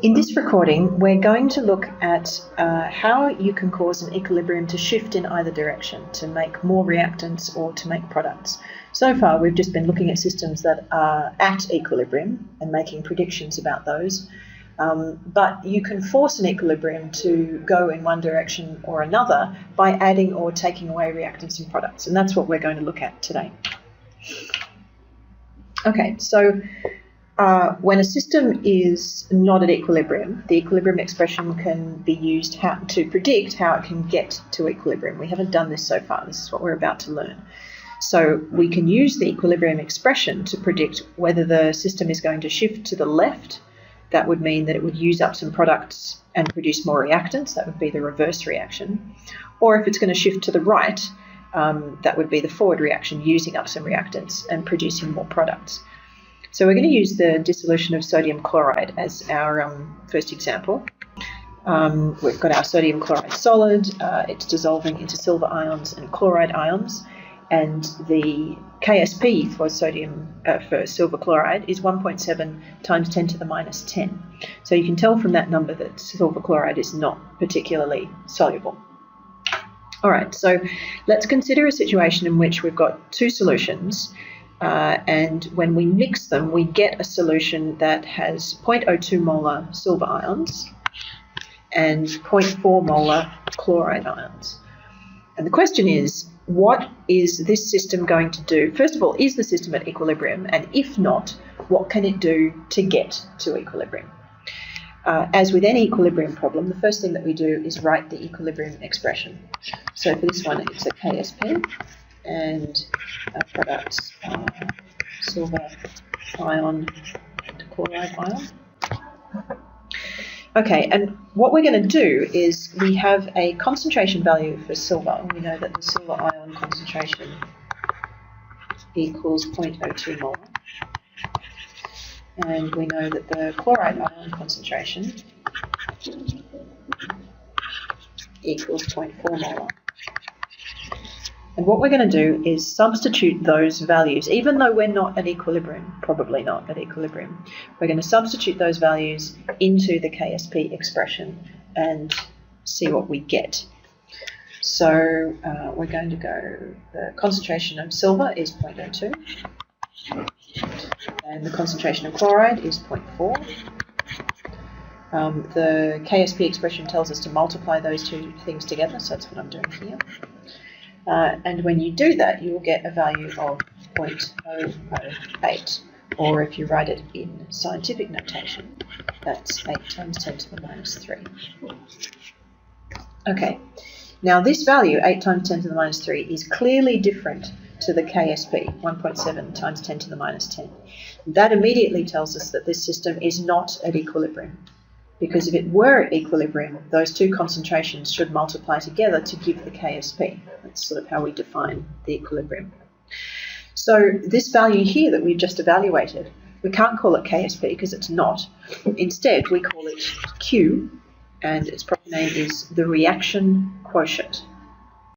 In this recording, we're going to look at how you can cause an equilibrium to shift in either direction, to make more reactants or to make products. So far, we've just been looking at systems that are at equilibrium and making predictions about those. But you can force an equilibrium to go in one direction or another by adding or taking away reactants and products. And that's what we're going to look at today. Okay, so when a system is not at equilibrium, the equilibrium expression can be used to predict how it can get to equilibrium. We haven't done this so far. This is what we're about to learn. So we can use the equilibrium expression to predict whether the system is going to shift to the left. That would mean that it would use up some products and produce more reactants. That would be the reverse reaction. Or if it's going to shift to the right, that would be the forward reaction, using up some reactants and producing more products. So we're going to use the dissolution of sodium chloride as our first example. We've got our sodium chloride solid. It's dissolving into silver ions and chloride ions. And the KSP for silver chloride is 1.7 times 10 to the minus 10. So you can tell from that number that silver chloride is not particularly soluble. All right, so let's consider a situation in which we've got two solutions. And when we mix them, we get a solution that has 0.02 molar silver ions and 0.4 molar chloride ions. And the question is, what is this system going to do? First of all, is the system at equilibrium? And if not, what can it do to get to equilibrium? As with any equilibrium problem, the first thing that we do is write the equilibrium expression. So for this one, it's a KSP. And our products are silver ion and chloride ion. Okay, and what we're going to do is we have a concentration value for silver. We know that the silver ion concentration equals 0.02 molar. And we know that the chloride ion concentration equals 0.4 molar. And what we're going to do is substitute those values, even though we're not at equilibrium, probably not at equilibrium. We're going to substitute those values into the KSP expression and see what we get. So we're going to go, the concentration of silver is 0.02, and the concentration of chloride is 0.4. The KSP expression tells us to multiply those two things together, so that's what I'm doing here. And when you do that, you will get a value of 0.008, or if you write it in scientific notation, that's 8 times 10 to the minus 3. Okay, now this value, 8 times 10 to the minus 3, is clearly different to the KSP, 1.7 times 10 to the minus 10. That immediately tells us that this system is not at equilibrium. Because if it were at equilibrium, those two concentrations should multiply together to give the KSP. That's sort of how we define the equilibrium. So this value here that we've just evaluated, we can't call it KSP because it's not. Instead, we call it Q, and its proper name is the reaction quotient.